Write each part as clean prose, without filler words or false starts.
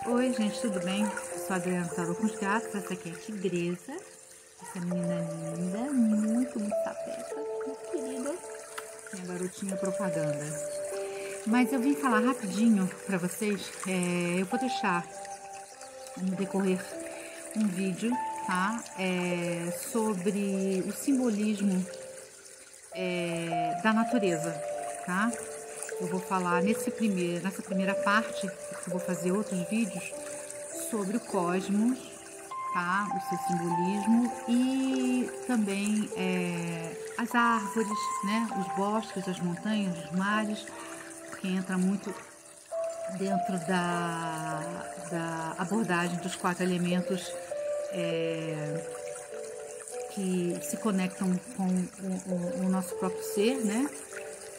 Oi, gente, tudo bem? Eu sou a Adriana Tarô com os Gatos. Essa aqui é a Tigresa. Essa menina linda, muito sapeca, muito querida. Minha garotinha propaganda. Mas eu vim falar rapidinho pra vocês. Eu vou deixar no decorrer um vídeo, tá? Sobre o simbolismo da natureza, tá? Eu vou falar nessa primeira parte, eu vou fazer outros vídeos sobre o cosmos, tá? O seu simbolismo e também as árvores, né? Os bosques, as montanhas, os mares, porque entra muito dentro da abordagem dos 4 elementos que se conectam com o nosso próprio ser, né?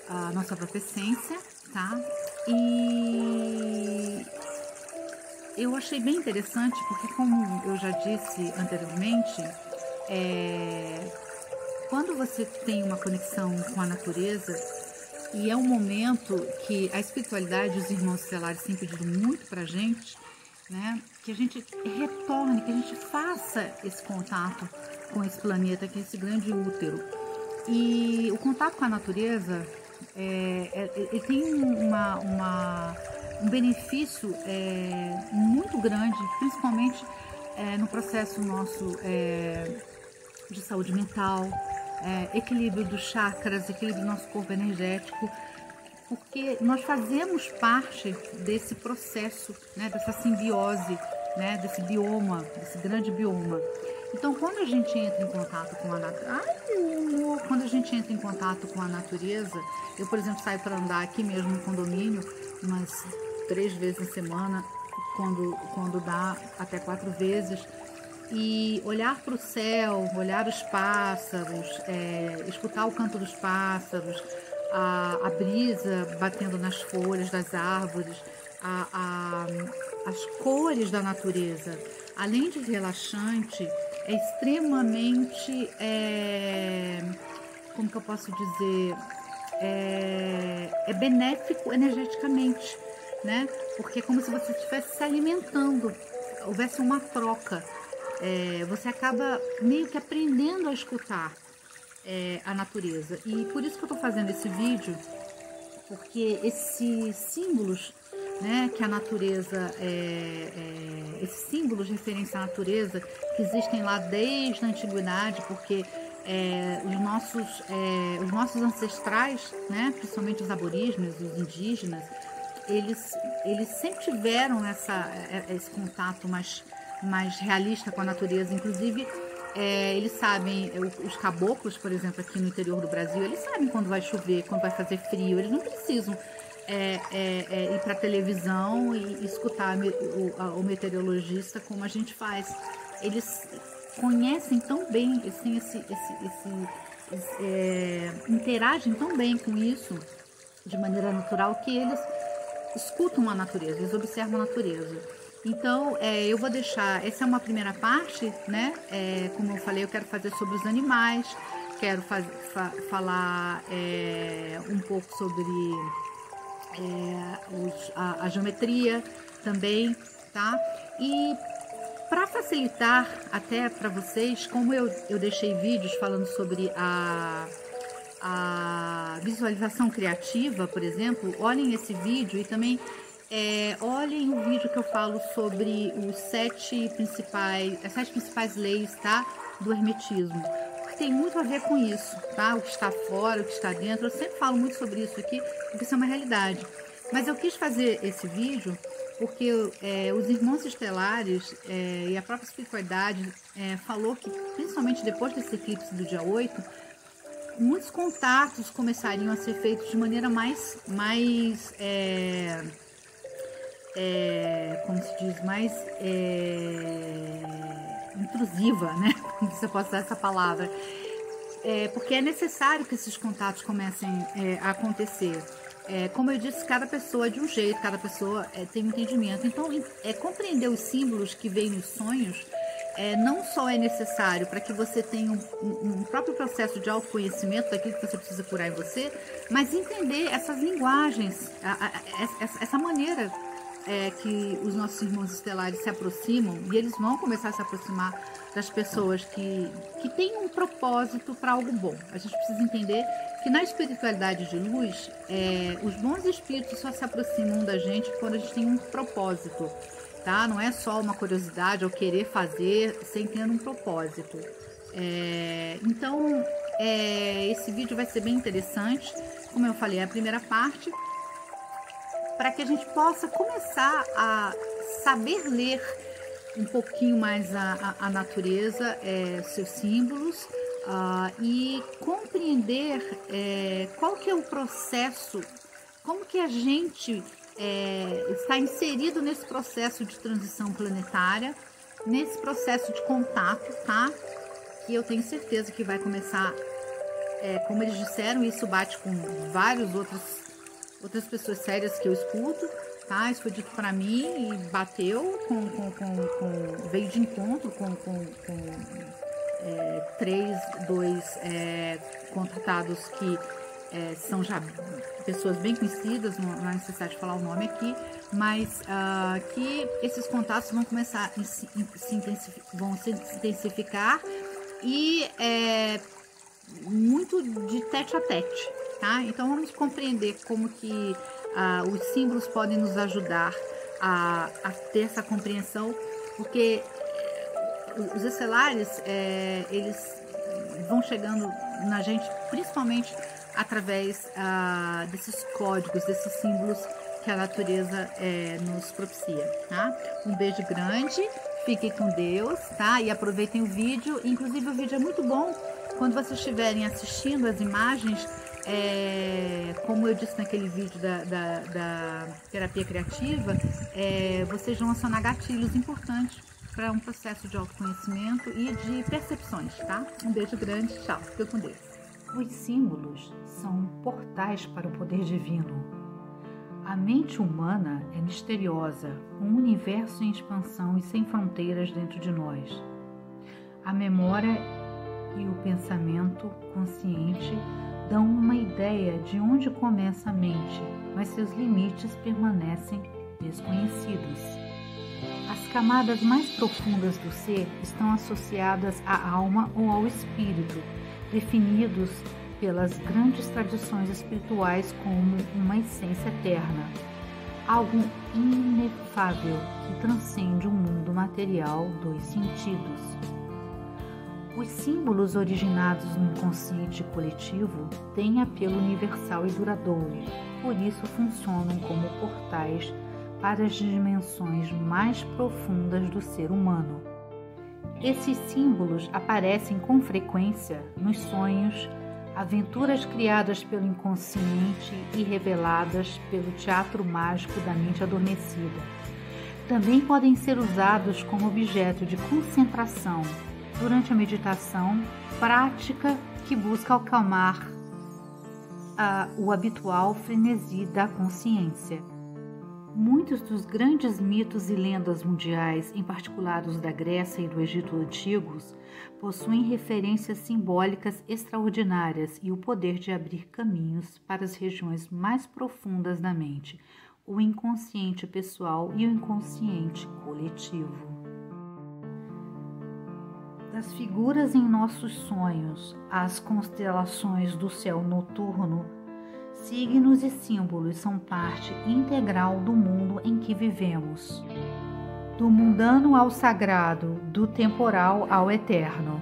A nossa própria essência, tá? E eu achei bem interessante porque, como eu já disse anteriormente, quando você tem uma conexão com a natureza, e é um momento que a espiritualidade e os irmãos estelares têm pedido muito pra gente, né? Que a gente retorne, que a gente faça esse contato com esse planeta, que é esse grande útero. E o contato com a natureza ele tem um benefício muito grande, principalmente no processo nosso de saúde mental, equilíbrio dos chakras, equilíbrio do nosso corpo energético, porque nós fazemos parte desse processo, né, dessa simbiose, né, desse bioma, desse grande bioma. Então, quando a gente entra em contato com a quando a gente entra em contato com a natureza, eu, por exemplo, saio para andar aqui mesmo no condomínio umas 3 vezes na semana, quando dá até 4 vezes, e olhar para o céu, olhar os pássaros, escutar o canto dos pássaros, a brisa batendo nas folhas das árvores, as cores da natureza, além de relaxante, é extremamente, como que eu posso dizer, é benéfico energeticamente, né? Porque é como se você estivesse se alimentando, houvesse uma troca. Você acaba meio que aprendendo a escutar a natureza. E por isso que eu estou fazendo esse vídeo, porque esses símbolos, né, que a natureza, esses símbolos de referência à natureza, que existem lá desde a antiguidade, porque os nossos ancestrais, né, principalmente os aborígenes, os indígenas, eles sempre tiveram esse contato mais realista com a natureza. Inclusive, eles sabem, os caboclos, por exemplo, aqui no interior do Brasil, eles sabem quando vai chover, quando vai fazer frio. Eles não precisam ir para a televisão e escutar o meteorologista como a gente faz. Eles conhecem tão bem, interagem tão bem com isso de maneira natural, que eles escutam a natureza, eles observam a natureza. Então, eu vou deixar, essa é uma primeira parte, né? Como eu falei, eu quero fazer sobre os animais, quero falar um pouco sobre a geometria também, tá? E para facilitar até para vocês, como eu deixei vídeos falando sobre a visualização criativa, por exemplo, olhem esse vídeo e também olhem o vídeo que eu falo sobre as 7 principais leis, tá, do hermetismo, porque tem muito a ver com isso, tá? O que está fora, o que está dentro. Eu sempre falo muito sobre isso aqui, porque isso é uma realidade. Mas eu quis fazer esse vídeo porque os irmãos estelares e a própria espiritualidade falou que, principalmente depois desse eclipse do dia 8, muitos contatos começariam a ser feitos de maneira mais como se diz, mais intrusiva, né? Se eu posso usar essa palavra. Porque é necessário que esses contatos comecem a acontecer. Como eu disse, cada pessoa é de um jeito, cada pessoa tem um entendimento. Então, compreender os símbolos que vêm nos sonhos não só é necessário para que você tenha um próprio processo de autoconhecimento daquilo que você precisa curar em você, mas entender essas linguagens, essa maneira que os nossos irmãos estelares se aproximam, e eles vão começar a se aproximar das pessoas que têm um propósito para algo bom. A gente precisa entender que na espiritualidade de luz, os bons espíritos só se aproximam da gente quando a gente tem um propósito, tá? Não é só uma curiosidade ou querer fazer sem ter um propósito. Então, esse vídeo vai ser bem interessante. Como eu falei, é a primeira parte, para que a gente possa começar a saber ler um pouquinho mais a natureza, seus símbolos, e compreender qual que é o processo, como que a gente está inserido nesse processo de transição planetária, nesse processo de contato, tá? Que eu tenho certeza que vai começar, como eles disseram, isso bate com várias outras pessoas sérias que eu escuto, tá? Isso foi dito para mim e bateu veio de encontro com 2 contratados que são já pessoas bem conhecidas, não há necessidade de falar o nome aqui, mas que esses contatos vão começar vão se intensificar e muito de tete a tete, tá? Então vamos compreender como que os símbolos podem nos ajudar a ter essa compreensão, porque os estelares, eles vão chegando na gente principalmente através desses códigos, desses símbolos que a natureza nos propicia, tá? Um beijo grande, fiquem com Deus, tá? E aproveitem o vídeo, inclusive o vídeo é muito bom quando vocês estiverem assistindo as imagens, como eu disse naquele vídeo da terapia criativa, vocês vão acionar gatilhos importantes para um processo de autoconhecimento e de percepções, tá? Um beijo grande, tchau, fica com Deus. Os símbolos são portais para o poder divino. A mente humana é misteriosa, um universo em expansão e sem fronteiras dentro de nós. A memória e o pensamento consciente dão uma ideia de onde começa a mente, mas seus limites permanecem desconhecidos. As camadas mais profundas do ser estão associadas à alma ou ao espírito, definidos pelas grandes tradições espirituais como uma essência eterna, algo inefável que transcende o mundo material dos sentidos. Os símbolos originados no inconsciente coletivo têm apelo universal e duradouro, por isso funcionam como portais para as dimensões mais profundas do ser humano. Esses símbolos aparecem com frequência nos sonhos, aventuras criadas pelo inconsciente e reveladas pelo teatro mágico da mente adormecida. Também podem ser usados como objeto de concentração durante a meditação, prática que busca acalmar o habitual frenesi da consciência. Muitos dos grandes mitos e lendas mundiais, em particular os da Grécia e do Egito antigos, possuem referências simbólicas extraordinárias e o poder de abrir caminhos para as regiões mais profundas da mente, o inconsciente pessoal e o inconsciente coletivo. Das figuras em nossos sonhos às constelações do céu noturno, signos e símbolos são parte integral do mundo em que vivemos. Do mundano ao sagrado, do temporal ao eterno.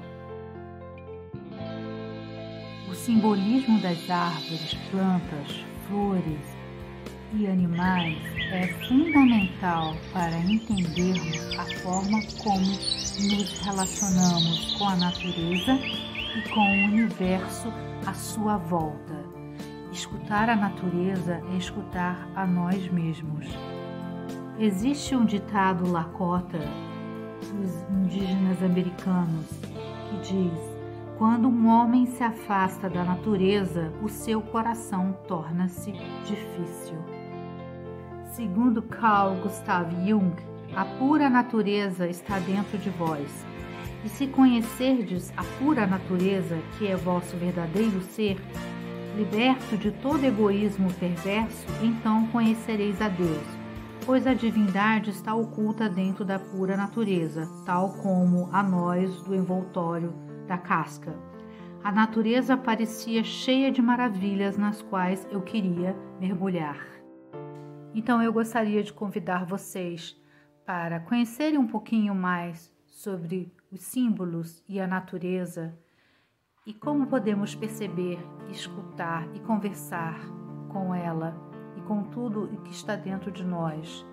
O simbolismo das árvores, plantas, flores e animais é fundamental para entendermos a forma como nos relacionamos com a natureza e com o universo à sua volta. Escutar a natureza é escutar a nós mesmos. Existe um ditado Lakota dos indígenas americanos que diz: quando um homem se afasta da natureza, o seu coração torna-se difícil. Segundo Carl Gustav Jung, a pura natureza está dentro de vós. E se conhecerdes a pura natureza, que é vosso verdadeiro ser, liberto de todo egoísmo perverso, então conhecereis a Deus. pois a divindade está oculta dentro da pura natureza, tal como a nós do envoltório da casca. A natureza parecia cheia de maravilhas nas quais eu queria mergulhar. Então eu gostaria de convidar vocês para conhecerem um pouquinho mais sobre os símbolos e a natureza e como podemos perceber, escutar e conversar com ela e com tudo o que está dentro de nós.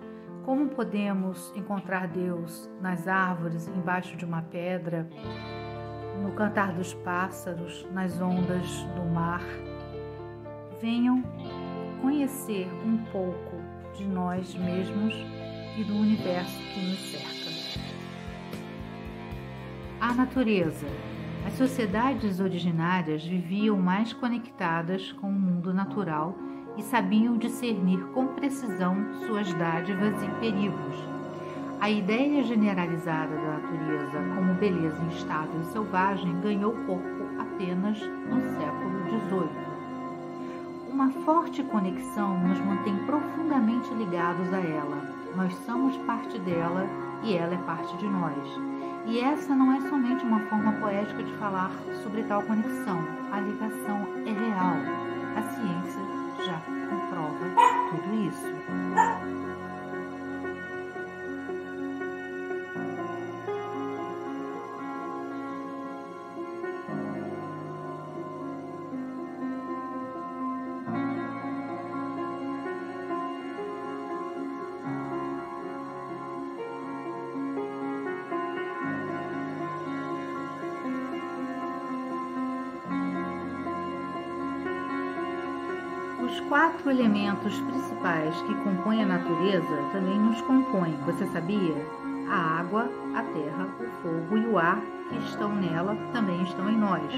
Como podemos encontrar Deus nas árvores, embaixo de uma pedra, no cantar dos pássaros, nas ondas do mar. Venham conhecer um pouco de nós mesmos e do universo que nos cerca. A natureza. As sociedades originárias viviam mais conectadas com o mundo natural e sabiam discernir com precisão suas dádivas e perigos. A ideia generalizada da natureza como beleza instável e selvagem ganhou corpo apenas no século XVIII. Uma forte conexão nos mantém profundamente ligados a ela. Nós somos parte dela e ela é parte de nós. E essa não é somente uma forma poética de falar sobre tal conexão. A ligação é real. A ciência já comprova tudo isso. Os 4 elementos principais que compõem a natureza também nos compõem, você sabia? A água, a terra, o fogo e o ar que estão nela também estão em nós.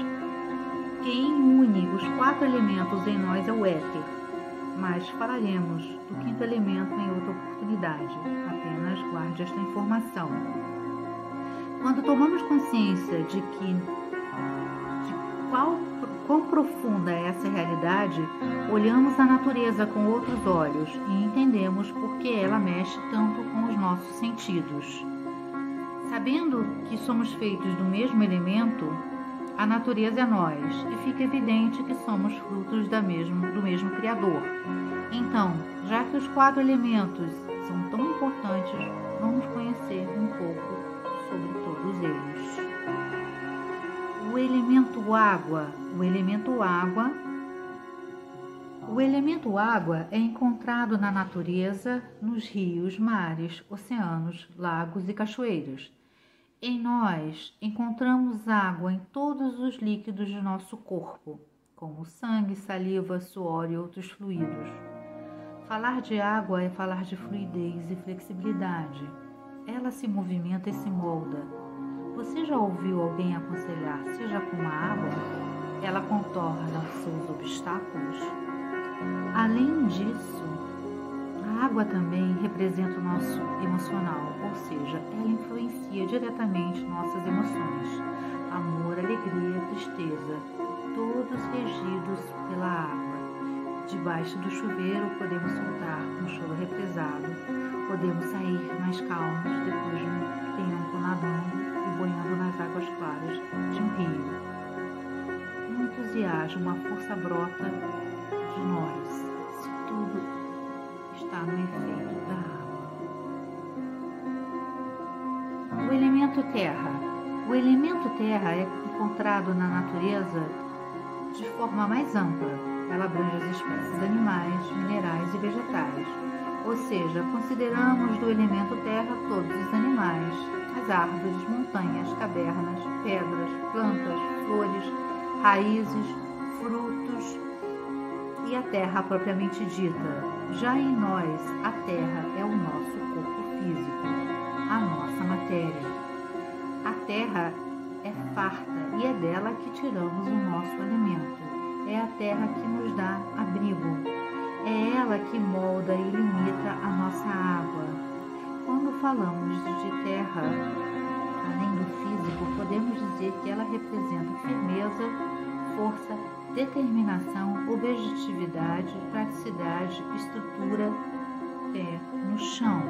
Quem une os 4 elementos em nós é o éter, mas falaremos do 5º elemento em outra oportunidade, apenas guarde esta informação. Quando tomamos consciência de quão profunda é essa realidade, olhamos a natureza com outros olhos e entendemos por que ela mexe tanto com os nossos sentidos. Sabendo que somos feitos do mesmo elemento, a natureza é nós e fica evidente que somos frutos do mesmo Criador. Então, já que os 4 elementos são tão importantes, vamos conhecer um pouco sobre todos eles. O elemento água. O elemento água é encontrado na natureza, nos rios, mares, oceanos, lagos e cachoeiras. Em nós, encontramos água em todos os líquidos de nosso corpo, como sangue, saliva, suor e outros fluidos. Falar de água é falar de fluidez e flexibilidade. Ela se movimenta e se molda. Você já ouviu alguém aconselhar, seja com a água? Ela contorna seus obstáculos. Além disso, a água também representa o nosso emocional, ou seja, ela influencia diretamente nossas emoções. Amor, alegria, tristeza, todos regidos pela água. Debaixo do chuveiro podemos soltar um choro represado, podemos sair mais calmos depois de um tempo nadando e boiando nas águas claras de um rio. Um entusiasmo, uma força brota de nós, se tudo está no efeito da água. O elemento terra. O elemento terra é encontrado na natureza de forma mais ampla. Ela abrange as espécies animais, minerais e vegetais. Ou seja, consideramos do elemento terra todos os animais, as árvores, montanhas, cavernas, pedras, plantas, flores, raízes, frutos e a terra propriamente dita. Já em nós, a terra é o nosso corpo físico, a nossa matéria. A terra é farta e é dela que tiramos o nosso alimento. É a terra que nos dá abrigo. É ela que molda e limita a nossa água. Quando falamos de terra, além do físico, podemos dizer que ela representa firmeza, força, determinação, objetividade, praticidade, estrutura pé no chão.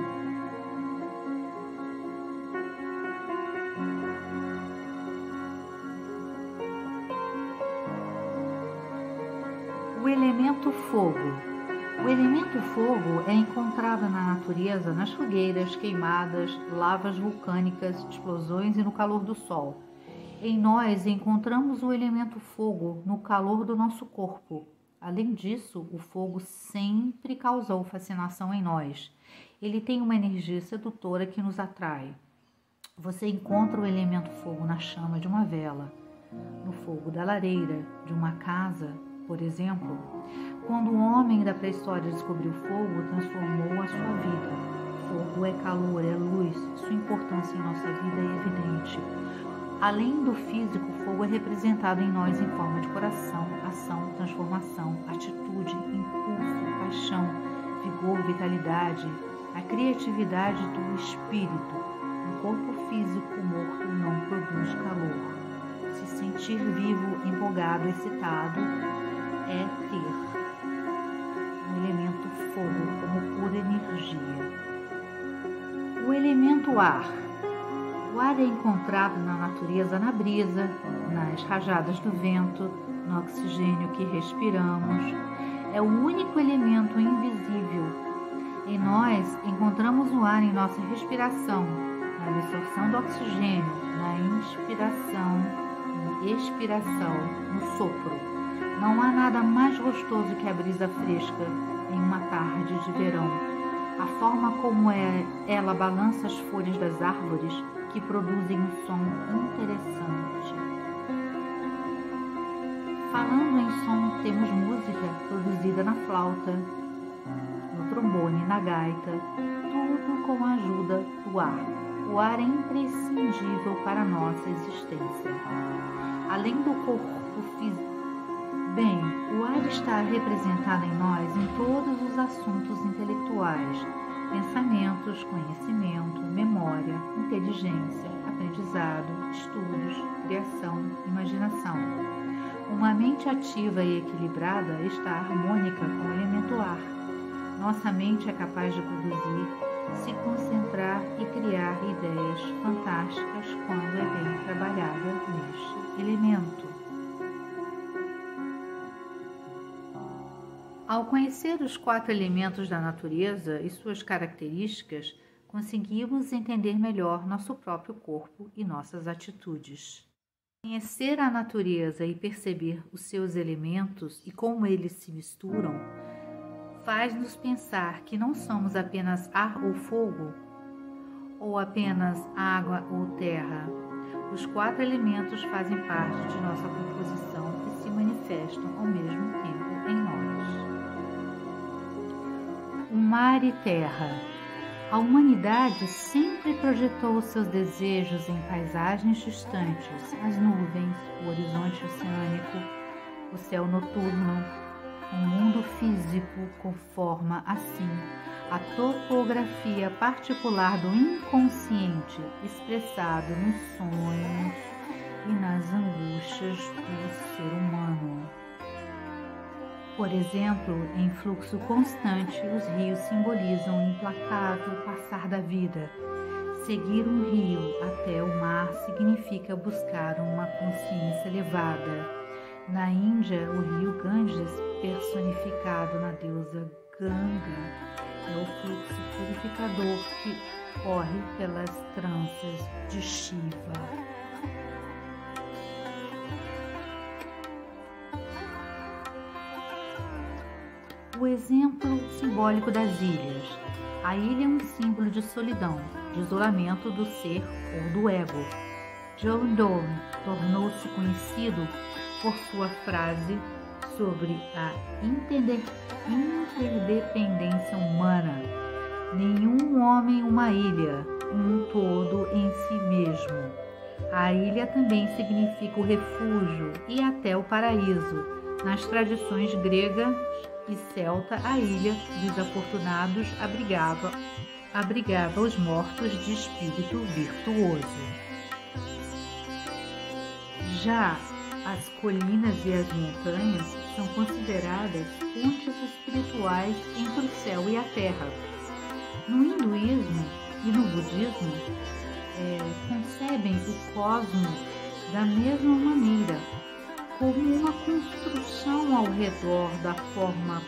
O elemento fogo. O elemento fogo é encontrado na natureza nas fogueiras, queimadas, lavas vulcânicas, explosões e no calor do sol. Em nós encontramos o elemento fogo no calor do nosso corpo. Além disso, o fogo sempre causou fascinação em nós. Ele tem uma energia sedutora que nos atrai. Você encontra o elemento fogo na chama de uma vela, no fogo da lareira, de uma casa, por exemplo. Quando o homem da pré-história descobriu o fogo, transformou a sua vida. Fogo é calor, é luz, sua importância em nossa vida é evidente. Além do físico, o fogo é representado em nós em forma de coração, ação, transformação, atitude, impulso, paixão, vigor, vitalidade, a criatividade do espírito. Um corpo físico morto não produz calor. Se sentir vivo, empolgado, excitado, é ter o elemento fogo como pura energia. O elemento ar. O ar é encontrado na natureza, na brisa, nas rajadas do vento, no oxigênio que respiramos. É o único elemento invisível. Em nós, encontramos o ar em nossa respiração, na absorção do oxigênio, na inspiração e expiração, no sopro. Não há nada mais gostoso que a brisa fresca em uma tarde de verão. A forma como ela balança as folhas das árvores que produzem um som interessante. Falando em som, temos música produzida na flauta, no trombone, na gaita, tudo com a ajuda do ar. O ar é imprescindível para a nossa existência. Além do corpo físico, o ar está representado em nós em todos os assuntos intelectuais, pensamentos, conhecimento, memória, inteligência, aprendizado, estudos, criação, imaginação. Uma mente ativa e equilibrada está harmônica com o elemento ar. Nossa mente é capaz de produzir, se concentrar e criar ideias fantásticas quando é bem trabalhada neste elemento. Ao conhecer os 4 elementos da natureza e suas características, conseguimos entender melhor nosso próprio corpo e nossas atitudes. Conhecer a natureza e perceber os seus elementos e como eles se misturam faz-nos pensar que não somos apenas ar ou fogo, ou apenas água ou terra. Os 4 elementos fazem parte de nossa composição e se manifestam ao mesmo tempo em nós. O mar e terra. A humanidade sempre projetou seus desejos em paisagens distantes, as nuvens, o horizonte oceânico, o céu noturno. O mundo físico conforma, assim, a topografia particular do inconsciente, expressado nos sonhos e nas angústias do ser humano. Por exemplo, em fluxo constante, os rios simbolizam o implacável passar da vida. Seguir um rio até o mar significa buscar uma consciência elevada. Na Índia, o rio Ganges, personificado na deusa Ganga, é o fluxo purificador que corre pelas tranças de Shiva. O exemplo simbólico das ilhas. A ilha é um símbolo de solidão, de isolamento do ser ou do ego. John Donne tornou-se conhecido por sua frase sobre a interdependência humana. Nenhum homem uma ilha, um todo em si mesmo. A ilha também significa o refúgio e até o paraíso. Nas tradições grega e celta, a ilha dos afortunados abrigava os mortos de espírito virtuoso. Já as colinas e as montanhas são consideradas pontes espirituais entre o céu e a terra. No hinduísmo e no budismo, concebem o cosmos da mesma maneira, como uma construção ao redor da forma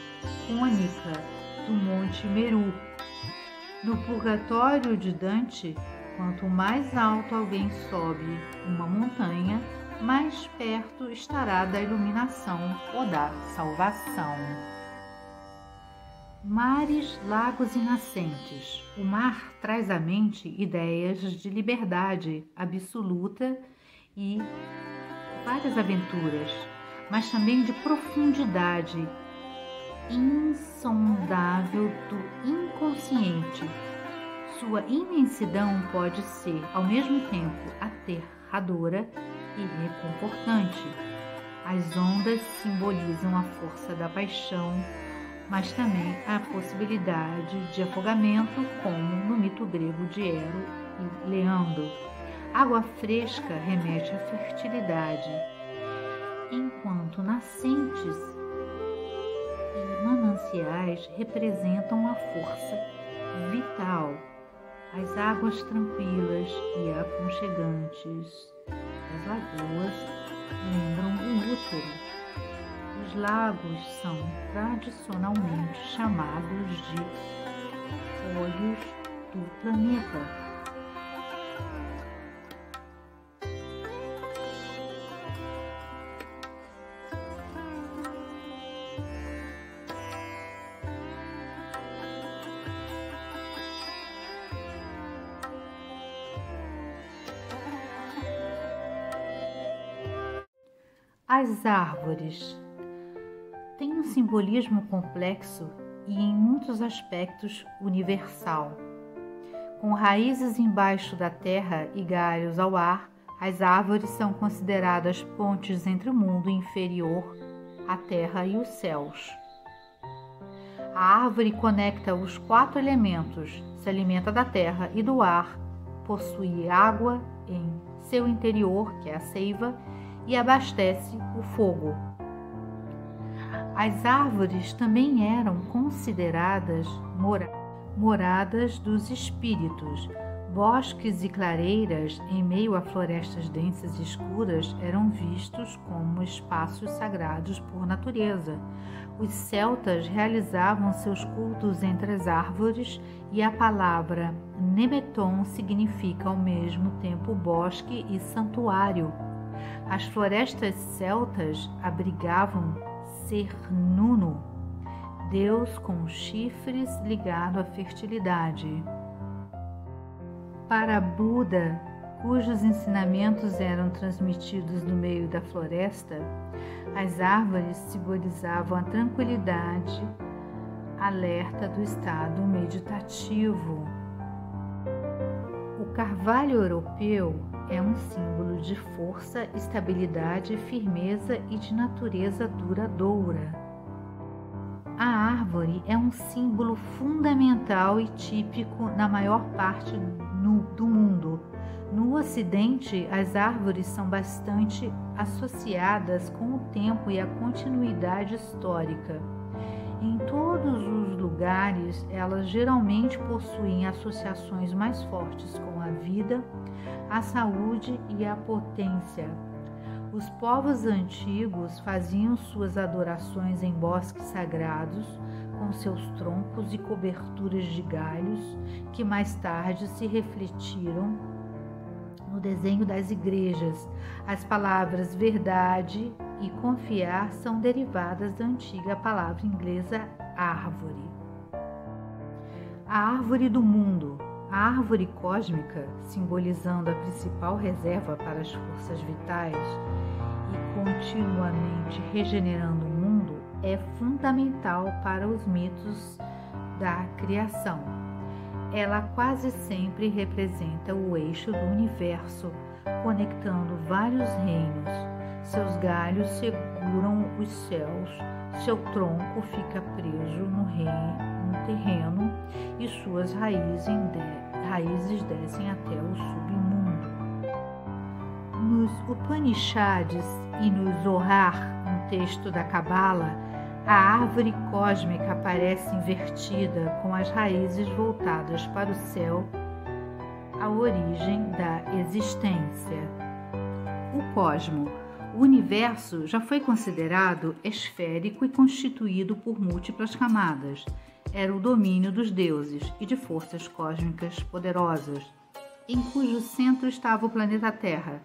cônica do Monte Meru. No Purgatório de Dante, quanto mais alto alguém sobe uma montanha, mais perto estará da iluminação ou da salvação. Mares, lagos e nascentes. O mar traz à mente ideias de liberdade absoluta e várias aventuras, mas também de profundidade insondável do inconsciente. Sua imensidão pode ser, ao mesmo tempo, aterradora e reconfortante. As ondas simbolizam a força da paixão, mas também a possibilidade de afogamento, como no mito grego de Ero e Leandro. Água fresca remete à fertilidade, enquanto nascentes e mananciais representam a força vital. As águas tranquilas e aconchegantes das lagoas lembram o útero. Os lagos são tradicionalmente chamados de olhos do planeta. As árvores têm um simbolismo complexo e, em muitos aspectos, universal. Com raízes embaixo da terra e galhos ao ar, as árvores são consideradas pontes entre o mundo inferior, a terra e os céus. A árvore conecta os 4 elementos, se alimenta da terra e do ar, possui água em seu interior, que é a seiva, e abastece o fogo. As árvores também eram consideradas moradas dos espíritos. Bosques e clareiras em meio a florestas densas e escuras eram vistos como espaços sagrados por natureza. Os celtas realizavam seus cultos entre as árvores e a palavra Nemeton significa ao mesmo tempo bosque e santuário. As florestas celtas abrigavam Cernunno, deus com chifres ligado à fertilidade. Para Buda, cujos ensinamentos eram transmitidos no meio da floresta, as árvores simbolizavam a tranquilidade, alerta do estado meditativo. O carvalho europeu é um símbolo de força, estabilidade, firmeza e de natureza duradoura. A árvore é um símbolo fundamental e típico na maior parte do mundo. No Ocidente, as árvores são bastante associadas com o tempo e a continuidade histórica. Em todos os lugares, elas geralmente possuem associações mais fortes com a vida, a saúde e a potência. Os povos antigos faziam suas adorações em bosques sagrados, com seus troncos e coberturas de galhos, que mais tarde se refletiram no desenho das igrejas. As palavras verdade e confiar são derivadas da antiga palavra inglesa árvore. A árvore do mundo. A árvore cósmica, simbolizando a principal reserva para as forças vitais e continuamente regenerando o mundo, é fundamental para os mitos da criação. Ela quase sempre representa o eixo do universo, conectando vários reinos. Seus galhos seguram os céus, seu tronco fica preso no terreno e suas raízes descem até o submundo. Nos Upanishads e no Zohar, um texto da Cabala, A árvore cósmica aparece invertida, com as raízes voltadas para o céu, a origem da existência. O cosmo, o universo, já foi considerado esférico e constituído por múltiplas camadas. Era o domínio dos deuses e de forças cósmicas poderosas, em cujo centro estava o planeta Terra.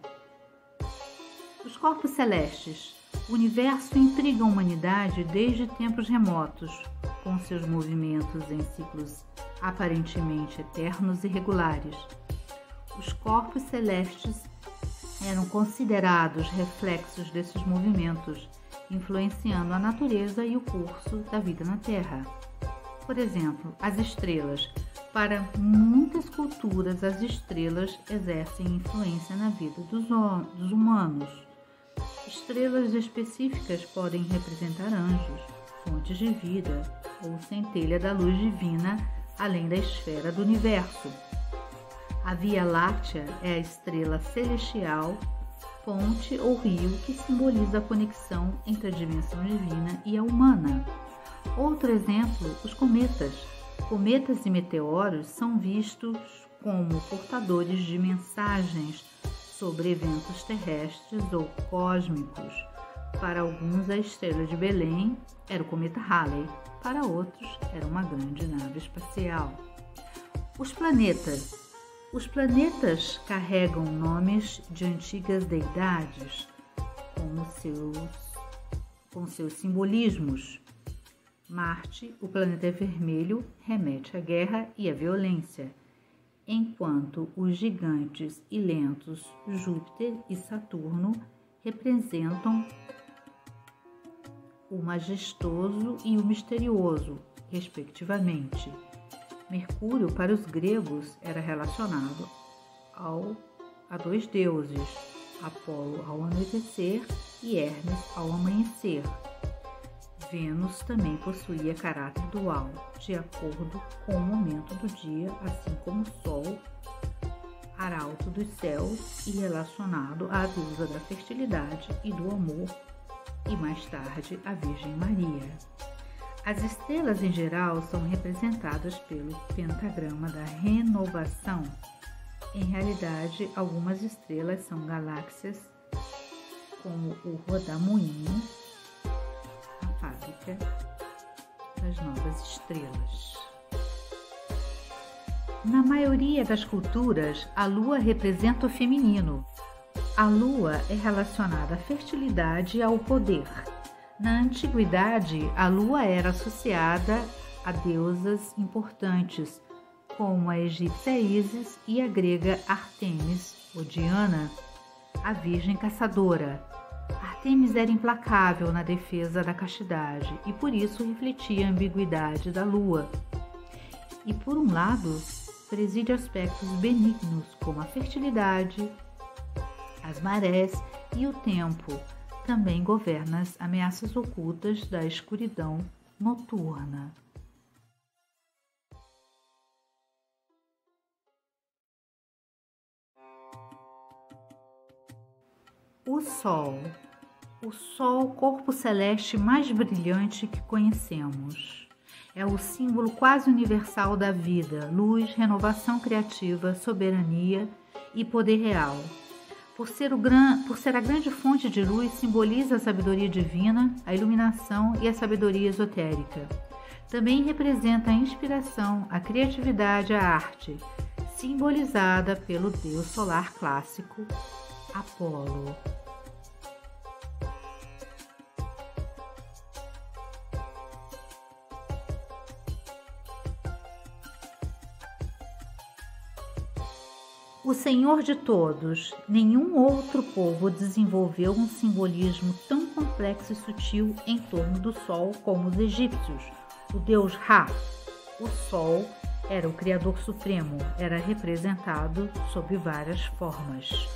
Os corpos celestes. O universo intriga a humanidade desde tempos remotos, com seus movimentos em ciclos aparentemente eternos e regulares. Os corpos celestes eram considerados reflexos desses movimentos, influenciando a natureza e o curso da vida na Terra. Por exemplo, as estrelas. Para muitas culturas, as estrelas exercem influência na vida dos humanos. Estrelas específicas podem representar anjos, fontes de vida ou centelha da luz divina, além da esfera do universo. A Via Láctea é a estrela celestial, fonte ou rio que simboliza a conexão entre a dimensão divina e a humana. Outro exemplo, os cometas. Cometas e meteoros são vistos como portadores de mensagens sobre eventos terrestres ou cósmicos. Para alguns, a estrela de Belém era o cometa Halley, para outros, era uma grande nave espacial. Os planetas. Os planetas carregam nomes de antigas deidades, com seus simbolismos. Marte, o planeta vermelho, remete à guerra e à violência, enquanto os gigantes e lentos Júpiter e Saturno representam o majestoso e o misterioso, respectivamente. Mercúrio, para os gregos, era relacionado a dois deuses, Apolo ao anoitecer e Hermes ao amanhecer. Vênus também possuía caráter dual, de acordo com o momento do dia, assim como o Sol, arauto dos céus e relacionado à deusa da fertilidade e do amor, e mais tarde a Virgem Maria. As estrelas em geral são representadas pelo pentagrama da renovação. Em realidade, algumas estrelas são galáxias, como o Rodamuinho, a fábrica das novas estrelas. Na maioria das culturas, a lua representa o feminino. A lua é relacionada à fertilidade e ao poder. Na antiguidade, a lua era associada a deusas importantes, como a egípcia Ísis e a grega Ártemis, ou Diana, a virgem caçadora. Ártemis era implacável na defesa da castidade e por isso refletia a ambiguidade da lua. E por um lado, preside aspectos benignos como a fertilidade, as marés e o tempo. Também governa as ameaças ocultas da escuridão noturna. O Sol. O Sol, corpo celeste mais brilhante que conhecemos. É o símbolo quase universal da vida, luz, renovação criativa, soberania e poder real. Por ser a grande fonte de luz, simboliza a sabedoria divina, a iluminação e a sabedoria esotérica. Também representa a inspiração, a criatividade e a arte, simbolizada pelo deus solar clássico, Apolo. O Senhor de todos, nenhum outro povo desenvolveu um simbolismo tão complexo e sutil em torno do Sol como os egípcios. O deus Ra, o Sol, era o Criador Supremo, era representado sob várias formas.